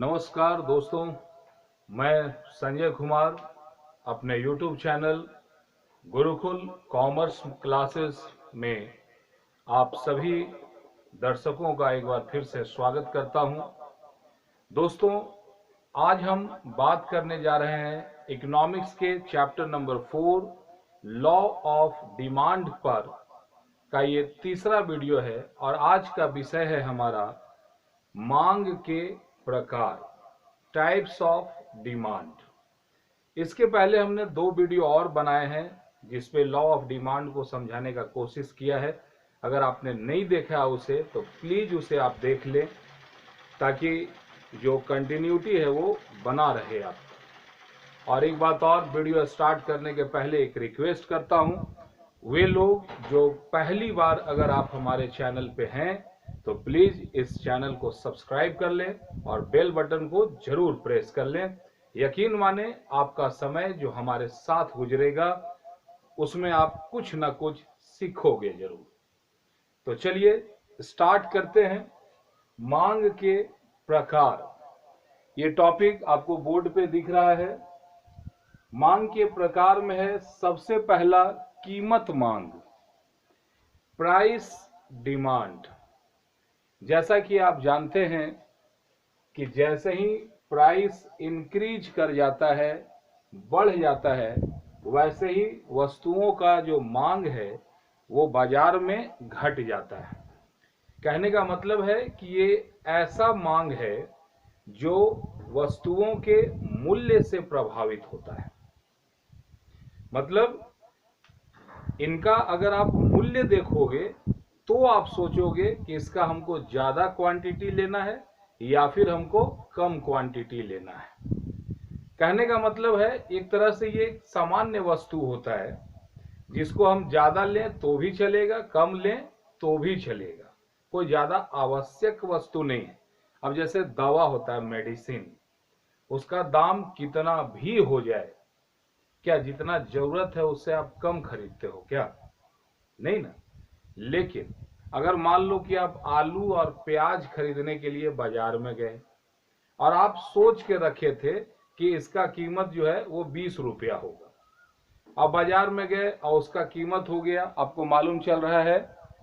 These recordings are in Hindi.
नमस्कार दोस्तों, मैं संजय कुमार अपने YouTube channel Gurukul commerce classes में आप सभी दर्शकों का एक बार फिर से स्वागत करता हूं। दोस्तों, आज हम बात करने जा रहे हैं इकोनॉमिक्स के chapter number 4 law of demand पर का ये तीसरा वीडियो है और आज का विषय है हमारा मांग के प्रकार, टाइप्स ऑफ डिमांड। इसके पहले हमने 2 वीडियो और बनाए हैं जिसपे लॉ ऑफ डिमांड को समझाने का कोशिश किया है। अगर आपने नहीं देखा उसे तो प्लीज उसे आप देख लें ताकि जो कंटिन्यूटी है वो बना रहे आपको। और एक बात और, वीडियो स्टार्ट करने के पहले एक रिक्वेस्ट करता हूं, वे लोग जो पहली बार अगर आप हमारे चैनल पे हैं तो प्लीज इस चैनल को सब्सक्राइब कर लें और बेल बटन को जरूर प्रेस कर लें। यकीन माने आपका समय जो हमारे साथ गुजरेगा उसमें आप कुछ ना कुछ सीखोगे जरूर। तो चलिए स्टार्ट करते हैं। मांग के प्रकार, ये टॉपिक आपको बोर्ड पे दिख रहा है। मांग के प्रकार में है सबसे पहला कीमत मांग, प्राइस डिमांड। जैसा कि आप जानते हैं कि जैसे ही प्राइस इंक्रीज कर जाता है, बढ़ जाता है, वैसे ही वस्तुओं का जो मांग है वो बाजार में घट जाता है। कहने का मतलब है कि ये ऐसा मांग है जो वस्तुओं के मूल्य से प्रभावित होता है। मतलब इनका अगर आप मूल्य देखोगे तो आप सोचोगे कि इसका हमको ज्यादा क्वांटिटी लेना है या फिर हमको कम क्वांटिटी लेना है। कहने का मतलब है एक तरह से ये एक सामान्य वस्तु होता है जिसको हम ज्यादा लें तो भी चलेगा, कम लें तो भी चलेगा, कोई ज्यादा आवश्यक वस्तु नहीं है। अब जैसे दवा होता है, मेडिसिन, उसका दाम कितना भी हो जाए, क्या जितना जरूरत है उससे आप कम खरीदते हो क्या? नहीं ना। लेकिन अगर मान लो कि आप आलू और प्याज खरीदने के लिए बाजार में गए और आप सोच के रखे थे कि इसका कीमत जो है वो 20 रुपया होगा। अब बाजार में गए और उसका कीमत हो गया, आपको मालूम चल रहा है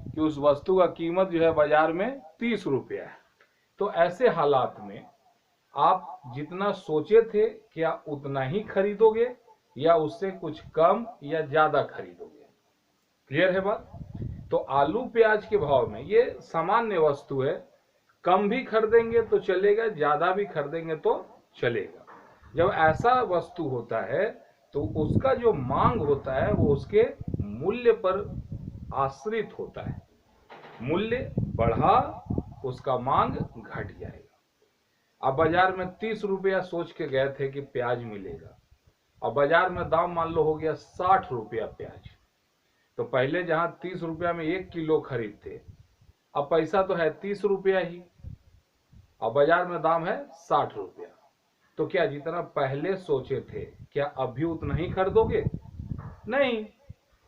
कि उस वस्तु का कीमत जो है बाजार में 30 रुपया है। तो ऐसे हालात में आप जितना सोचे थे क्या उतना ही खरीदोगे या उससे कुछ कम या ज्यादा खरीदोगे? क्लियर है बात? तो आलू प्याज के भाव में ये सामान्य वस्तु है, कम भी खरीदेंगे तो चलेगा, ज्यादा भी खरीदेंगे तो चलेगा। जब ऐसा वस्तु होता है तो उसका जो मांग होता है वो उसके मूल्य पर आश्रित होता है। मूल्य बढ़ा, उसका मांग घट जाएगा। अब बाजार में 30 रुपया सोच के गए थे कि प्याज मिलेगा, अब बाजार में दाम मान लो हो गया 60 रुपया प्याज। तो पहले जहां 30 रुपया में 1 किलो खरीदते, अब पैसा तो है 30 रुपया ही, अब बाजार में दाम है 60 रुपया। तो क्या जितना पहले सोचे थे क्या अब भी उतना ही खरीदोगे? नहीं।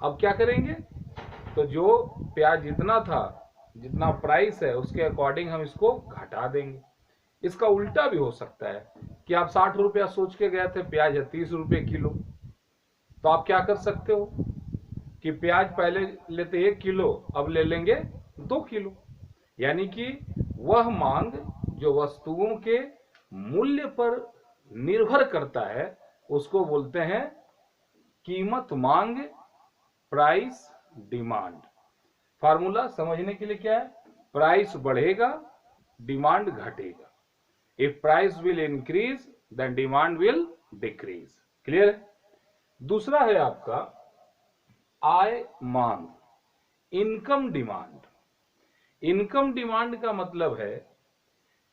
अब क्या करेंगे? तो जो प्याज जितना था, जितना प्राइस है उसके अकॉर्डिंग हम इसको घटा देंगे। इसका उल्टा भी हो सकता है कि आप 60 रुपया सोच के गए थे, प्याज है 30 रुपये किलो, तो आप क्या कर सकते हो कि प्याज पहले लेते 1 किलो, अब ले लेंगे 2 किलो। यानी कि वह मांग जो वस्तुओं के मूल्य पर निर्भर करता है उसको बोलते हैं कीमत मांग, प्राइस डिमांड। फार्मूला समझने के लिए क्या है? प्राइस बढ़ेगा, डिमांड घटेगा। If price will increase then demand will decrease. Clear है? दूसरा है आपका आय मांग, इनकम डिमांड। इनकम डिमांड का मतलब है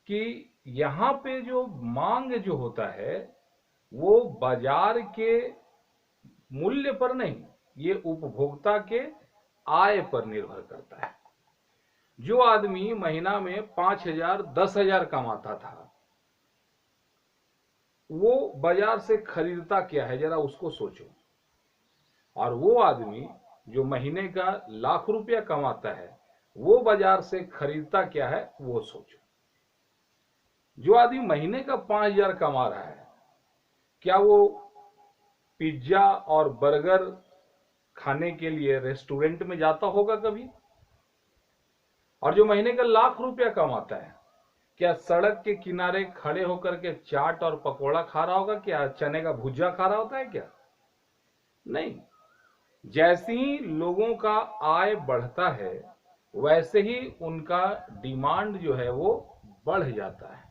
कि यहां पे जो मांग जो होता है वो बाजार के मूल्य पर नहीं, ये उपभोक्ता के आय पर निर्भर करता है। जो आदमी महीना में 5,000 10,000 कमाता था वो बाजार से खरीदता क्या है जरा उसको सोचो, और वो आदमी जो महीने का लाख रुपया कमाता है वो बाजार से खरीदता क्या है वो सोचो। जो आदमी महीने का 5,000 कमा रहा है, क्या वो पिज्जा और बर्गर खाने के लिए रेस्टोरेंट में जाता होगा कभी? और जो महीने का लाख रुपया कमाता है, क्या सड़क के किनारे खड़े होकर के चाट और पकोड़ा खा रहा होगा? क्या चने का भुजिया खा रहा होता है क्या? नहीं। जैसे ही लोगों का आय बढ़ता है, वैसे ही उनका डिमांड जो है वो बढ़ जाता है,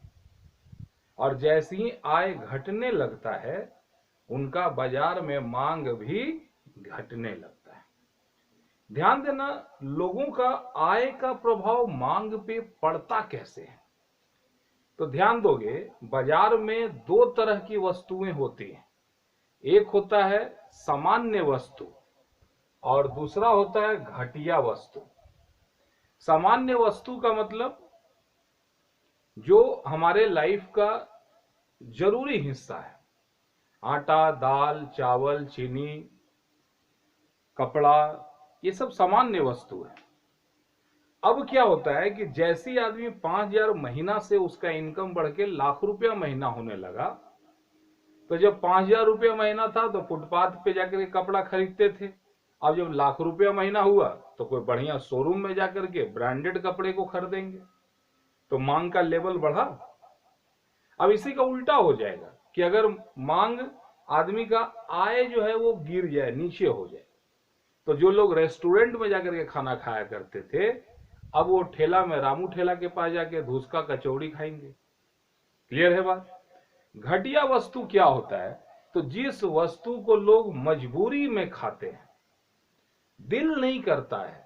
और जैसे ही आय घटने लगता है, उनका बाजार में मांग भी घटने लगता है। ध्यान देना, लोगों का आय का प्रभाव मांग पे पड़ता कैसे है? तो ध्यान दोगे, बाजार में दो तरह की वस्तुएं होती हैं। एक होता है सामान्य वस्तु और दूसरा होता है घटिया वस्तु। सामान्य वस्तु का मतलब जो हमारे लाइफ का जरूरी हिस्सा है, आटा, दाल, चावल, चीनी, कपड़ा, ये सब सामान्य वस्तु है। अब क्या होता है कि जैसे ही आदमी 5,000 महीना से उसका इनकम बढ़ के लाख रुपया महीना होने लगा, तो जब 5,000 रुपया महीना था तो फुटपाथ पे जाकर के कपड़ा खरीदते थे। अब जब लाख रुपया महीना हुआ तो कोई बढ़िया शोरूम में जाकर के ब्रांडेड कपड़े को खरीदेंगे, तो मांग का लेवल बढ़ा। अब इसी का उल्टा हो जाएगा कि अगर मांग, आदमी का आय जो है वो गिर जाए, नीचे हो जाए, तो जो लोग रेस्टोरेंट में जाकर के खाना खाया करते थे, अब वो ठेला में, रामू ठेला के पास जाके धूसका कचौड़ी खाएंगे। क्लियर है बात? घटिया वस्तु क्या होता है? तो जिस वस्तु को लोग मजबूरी में खाते हैं, दिल नहीं करता है,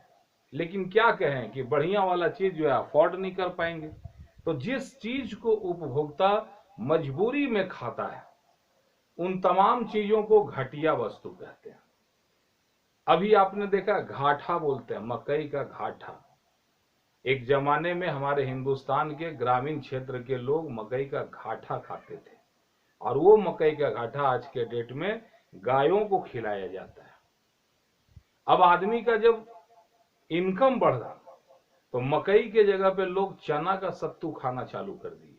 लेकिन क्या कहें कि बढ़िया वाला चीज जो है अफोर्ड नहीं कर पाएंगे, तो जिस चीज को उपभोक्ता मजबूरी में खाता है, उन तमाम चीजों को घटिया वस्तु कहते हैं। अभी आपने देखा, घाटा बोलते हैं, मकई का घाटा। एक जमाने में हमारे हिंदुस्तान के ग्रामीण क्षेत्र के लोग मकई का घाटा खाते थे, और वो मकई का घाटा आज के डेट में गायों को खिलाया जाता है। अब आदमी का जब इनकम बढ़ रहा, तो मकई के जगह पे लोग चना का सत्तू खाना चालू कर दिए।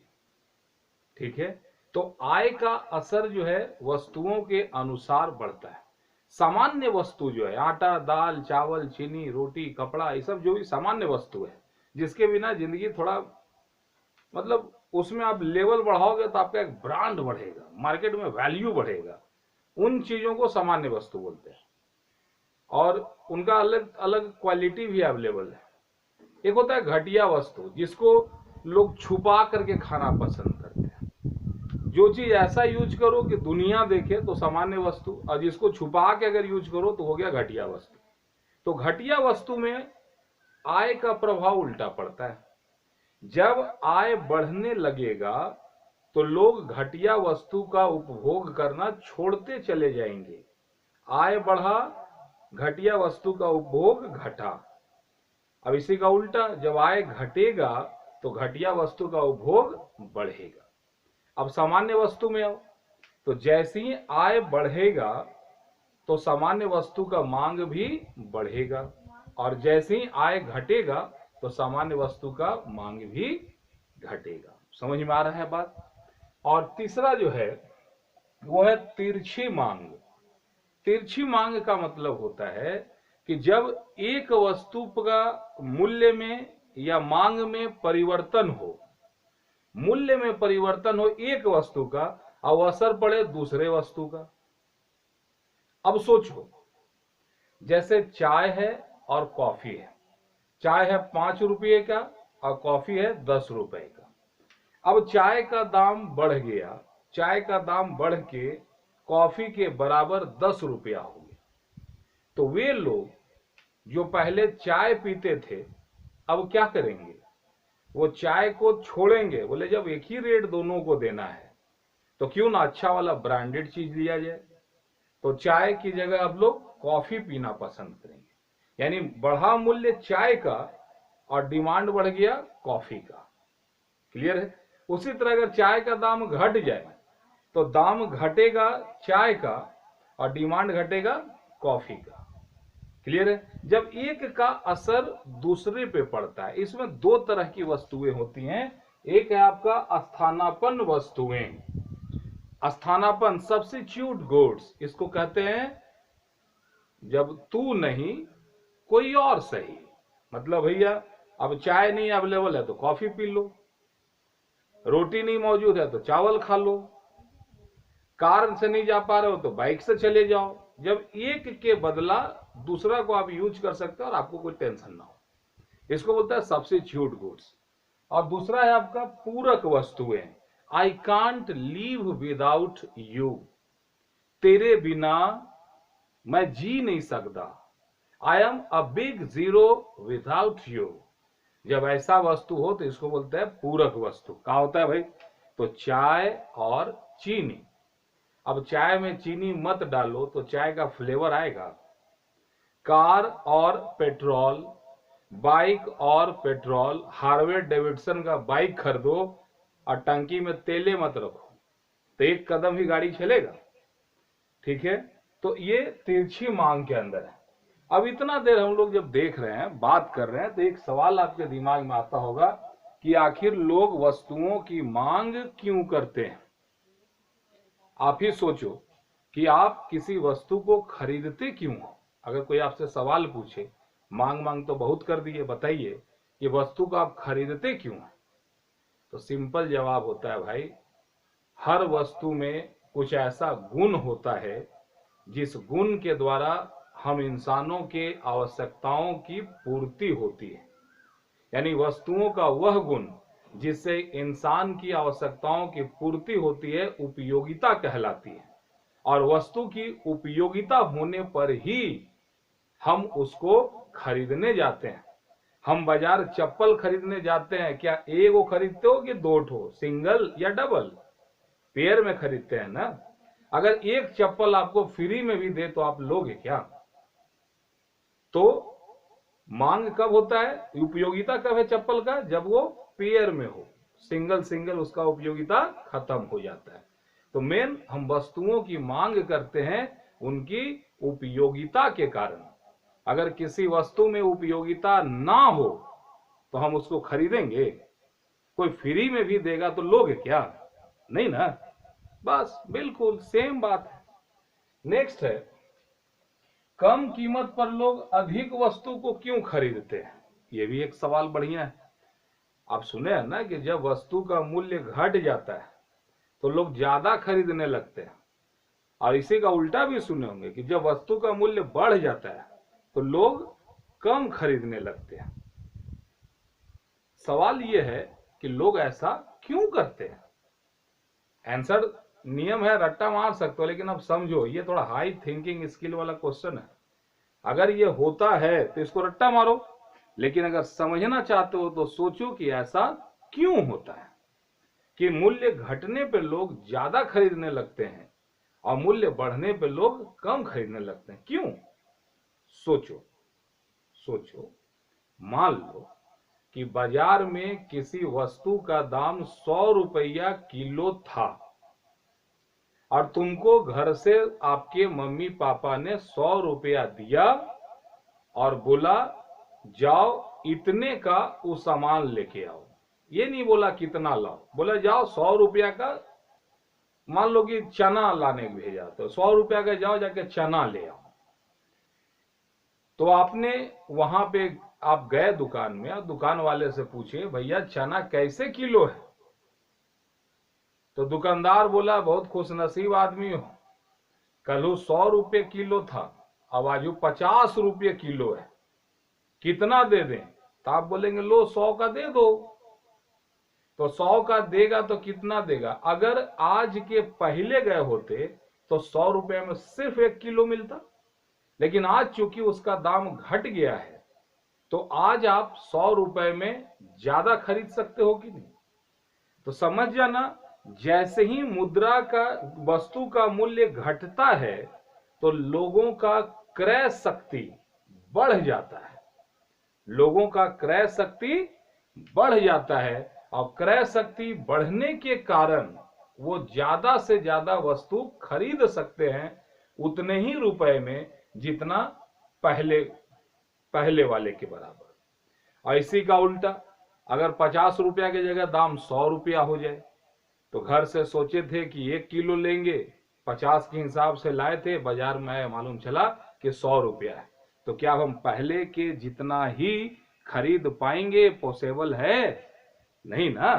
ठीक है, तो आय का असर जो है वस्तुओं के अनुसार बढ़ता है। सामान्य वस्तु जो है, आटा, दाल, चावल, चीनी, रोटी, कपड़ा, ये सब जो भी सामान्य वस्तु है, जिसके बिना जिंदगी थोड़ा, मतलब उसमें आप लेवल बढ़ाओगे तो आपका एक ब्रांड बढ़ेगा, मार्केट में वैल्यू बढ़ेगा, उन चीजों को सामान्य वस्तु बोलते हैं। और उनका अलग अलग क्वालिटी भी अवेलेबल है। एक होता है घटिया वस्तु, जिसको लोग छुपा करके खाना पसंद करते हैं। जो चीज ऐसा यूज करो कि दुनिया देखे तो सामान्य वस्तु, और जिसको छुपा के अगर यूज करो तो हो गया घटिया वस्तु। तो घटिया वस्तु में आय का प्रभाव उल्टा पड़ता है। जब आय बढ़ने लगेगा तो लोग घटिया वस्तु का उपभोग करना छोड़ते चले जाएंगे। आय बढ़ा, घटिया वस्तु का उपभोग घटा। अब इसी का उल्टा, जब आय घटेगा तो घटिया वस्तु का उपभोग बढ़ेगा। अब सामान्य वस्तु में आओ, तो जैसे ही आय बढ़ेगा तो सामान्य वस्तु का मांग भी बढ़ेगा, और जैसे ही आय घटेगा तो सामान्य वस्तु का मांग भी घटेगा। समझ में आ रहा है बात? और तीसरा जो है वो है तिरछी मांग। तिरछी मांग का मतलब होता है कि जब एक वस्तु का मूल्य में या मांग में परिवर्तन हो, मूल्य में परिवर्तन हो एक वस्तु का, और असर पड़े दूसरे वस्तु का। अब सोचो, जैसे चाय है और कॉफी है। चाय है 5 रुपये का और कॉफी है 10 रुपए का। अब चाय का दाम बढ़ गया, चाय का दाम बढ़ के कॉफी के बराबर 10 रुपया हो गया। तो वे लोग जो पहले चाय पीते थे, अब क्या करेंगे? वो चाय को छोड़ेंगे। बोले जब एक ही रेट दोनों को देना है तो क्यों ना अच्छा वाला ब्रांडेड चीज लिया जाए। तो चाय की जगह अब लोग कॉफी पीना पसंद करेंगे। यानी बढ़ा मूल्य चाय का और डिमांड बढ़ गया कॉफी का। क्लियर है? उसी तरह अगर चाय का दाम घट जाए तो दाम घटेगा चाय का और डिमांड घटेगा कॉफी का। क्लियर है? जब एक का असर दूसरे पे पड़ता है, इसमें दो तरह की वस्तुएं होती हैं, एक है आपका स्थानापन्न वस्तुएं। स्थानापन्न सब्स्टिट्यूट गुड्स, इसको कहते हैं जब तू नहीं कोई और सही। मतलब भैया अब चाय नहीं अवेलेबल है तो कॉफी पी लो, रोटी नहीं मौजूद है तो चावल खा लो, कार से नहीं जा पा रहे हो तो बाइक से चले जाओ। जब एक के बदला दूसरा को आप यूज कर सकते हो और आपको कोई टेंशन ना हो, इसको बोलता है सब्स्टिट्यूट गुड्स। और दूसरा है आपका पूरक वस्तुएं। I can't leave without you, तेरे बिना मैं जी नहीं सकता। I am a big zero without you. जब ऐसा वस्तु हो तो इसको बोलते हैं पूरक वस्तु। क्या होता है भाई? तो चाय और चीनी। अब चाय में चीनी मत डालो तो चाय का फ्लेवर आएगा। कार और पेट्रोल, बाइक और पेट्रोल, हार्वे डेविडसन का बाइक खरीदो और टंकी में तेले मत रखो तो एक कदम ही गाड़ी चलेगा। ठीक है, तो ये तिरछी मांग के अंदर है। अब इतना देर हम लोग जब देख रहे हैं, बात कर रहे हैं, तो एक सवाल आपके दिमाग में आता होगा कि आखिर लोग वस्तुओं की मांग क्यों करते हैं। आप ही सोचो कि आप किसी वस्तु को खरीदते क्यों हो। अगर कोई आपसे सवाल पूछे, मांग तो बहुत कर दिए, बताइए ये वस्तु को आप खरीदते क्यों है? तो सिंपल जवाब होता है भाई, हर वस्तु में कुछ ऐसा गुण होता है जिस गुण के द्वारा हम इंसानों के आवश्यकताओं की पूर्ति होती है। यानी वस्तुओं का वह गुण जिससे इंसान की आवश्यकताओं की पूर्ति होती है उपयोगिता कहलाती है। और वस्तु की उपयोगिता होने पर ही हम उसको खरीदने जाते हैं। हम बाजार चप्पल खरीदने जाते हैं, क्या एक वो खरीदते हो कि दो ठो, सिंगल या डबल? पेयर में खरीदते हैं ना। अगर एक चप्पल आपको फ्री में भी दे तो आप लोगे क्या? तो मांग कब होता है, उपयोगिता कब है चप्पल का? जब वो पेयर में हो। सिंगल उसका उपयोगिता खत्म हो जाता है। तो मेन हम वस्तुओं की मांग करते हैं उनकी उपयोगिता के कारण। अगर किसी वस्तु में उपयोगिता ना हो तो हम उसको खरीदेंगे? कोई फ्री में भी देगा तो लोगे क्या? नहीं ना। बस बिल्कुल सेम बात है। नेक्स्ट है, कम कीमत पर लोग अधिक वस्तु को क्यों खरीदते हैं? ये भी एक सवाल बढ़िया है। आप सुने हैं ना कि जब वस्तु का मूल्य घट जाता है तो लोग ज्यादा खरीदने लगते हैं। और इसी का उल्टा भी सुने होंगे कि जब वस्तु का मूल्य बढ़ जाता है तो लोग कम खरीदने लगते हैं। सवाल यह है कि लोग ऐसा क्यों करते हैं? आंसर नियम है, रट्टा मार सकते हो, लेकिन अब समझो ये थोड़ा हाई थिंकिंग स्किल वाला क्वेश्चन है। अगर ये होता है तो इसको रट्टा मारो, लेकिन अगर समझना चाहते हो तो सोचो कि ऐसा क्यों होता है कि मूल्य घटने पे लोग ज्यादा खरीदने लगते हैं और मूल्य बढ़ने पे लोग कम खरीदने लगते हैं। क्यों? सोचो। मान लो कि बाजार में किसी वस्तु का दाम 100 रुपया किलो था और तुमको घर से आपके मम्मी पापा ने 100 रुपया दिया और बोला जाओ इतने का वो सामान लेके आओ। ये नहीं बोला कितना लाओ, बोला जाओ 100 रुपया का, मान लो कि चना लाने भेजा, तो 100 रुपया का जाओ जाके चना ले आओ। तो आपने वहां पे आप गए दुकान में और दुकान वाले से पूछे भैया चना कैसे किलो है? तो दुकानदार बोला बहुत खुशनसीब आदमी हो, कल 100 रुपये किलो था, अब आज 50 रुपये किलो है, कितना दे दें? तो आप बोलेंगे लो 100 का दे दो। तो 100 का देगा तो कितना देगा? अगर आज के पहले गए होते तो 100 रुपये में सिर्फ 1 किलो मिलता, लेकिन आज चूंकि उसका दाम घट गया है तो आज आप 100 रुपये में ज्यादा खरीद सकते हो कि नहीं? तो समझ जाना, जैसे ही मुद्रा का वस्तु का मूल्य घटता है तो लोगों का क्रय शक्ति बढ़ जाता है। लोगों का क्रय शक्ति बढ़ जाता है और क्रय शक्ति बढ़ने के कारण वो ज्यादा से ज्यादा वस्तु खरीद सकते हैं उतने ही रुपए में जितना पहले वाले के बराबर। और इसी का उल्टा, अगर 50 रुपया की जगह दाम 100 रुपया हो जाए, तो घर से सोचे थे कि 1 किलो लेंगे, 50 के हिसाब से लाए थे, बाजार में मालूम चला कि 100 रुपया है। तो क्या हम पहले के जितना ही खरीद पाएंगे? पॉसिबल है नहीं ना।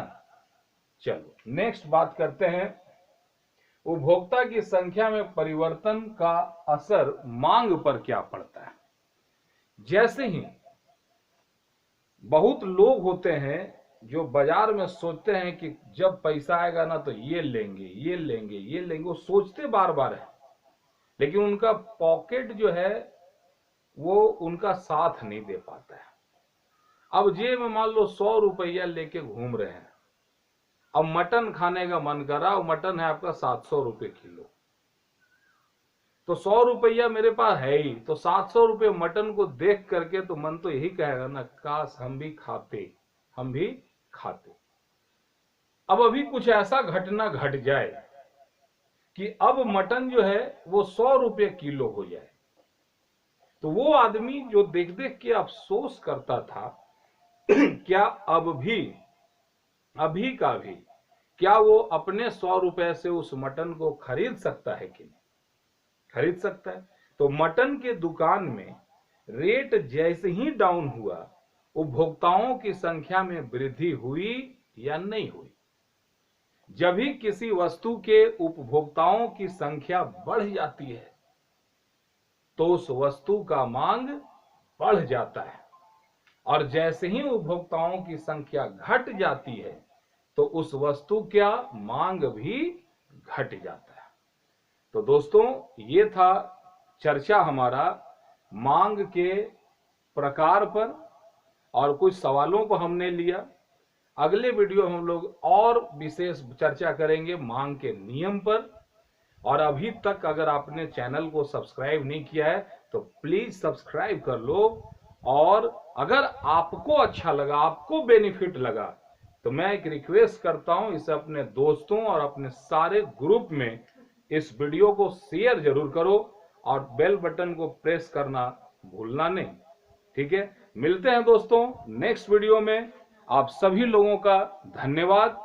चलो नेक्स्ट बात करते हैं, उपभोक्ता की संख्या में परिवर्तन का असर मांग पर क्या पड़ता है। जैसे ही बहुत लोग होते हैं जो बाजार में सोचते हैं कि जब पैसा आएगा ना तो ये लेंगे ये लेंगे ये लेंगे, वो सोचते बार बार है, लेकिन उनका पॉकेट जो है वो उनका साथ नहीं दे पाता है। अब जेब में मान लो 100 रुपया लेके घूम रहे हैं, अब मटन खाने का मन कर रहा, मटन है आपका 700 रुपये किलो, तो 100 रुपया मेरे पास है ही, तो 700 रुपये मटन को देख करके तो मन तो यही कहेगा ना, काश हम भी खाते, हम भी खाते। अब अभी कुछ ऐसा घटना घट जाए कि अब मटन जो है वो 100 रुपये किलो हो जाए, तो वो आदमी जो देख देख के अफसोस करता था क्या अब भी अभी का भी क्या वो अपने 100 रुपए से उस मटन को खरीद सकता है कि नहीं? खरीद सकता है। तो मटन के दुकान में रेट जैसे ही डाउन हुआ, उपभोक्ताओं की संख्या में वृद्धि हुई या नहीं हुई? जब भी किसी वस्तु के उपभोक्ताओं की संख्या बढ़ जाती है तो उस वस्तु का मांग बढ़ जाता है, और जैसे ही उपभोक्ताओं की संख्या घट जाती है तो उस वस्तु का मांग भी घट जाता है। तो दोस्तों, ये था चर्चा हमारा मांग के प्रकार पर, और कुछ सवालों को हमने लिया। अगले वीडियो में हम लोग और विशेष चर्चा करेंगे मांग के नियम पर। और अभी तक अगर आपने चैनल को सब्सक्राइब नहीं किया है तो प्लीज सब्सक्राइब कर लो, और अगर आपको अच्छा लगा, आपको बेनिफिट लगा, तो मैं एक रिक्वेस्ट करता हूं, इसे अपने दोस्तों और अपने सारे ग्रुप में इस वीडियो को शेयर जरूर करो, और बेल बटन को प्रेस करना भूलना नहीं। ठीक है, मिलते हैं दोस्तों नेक्स्ट वीडियो में। आप सभी लोगों का धन्यवाद।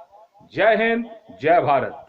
जय हिंद, जय भारत।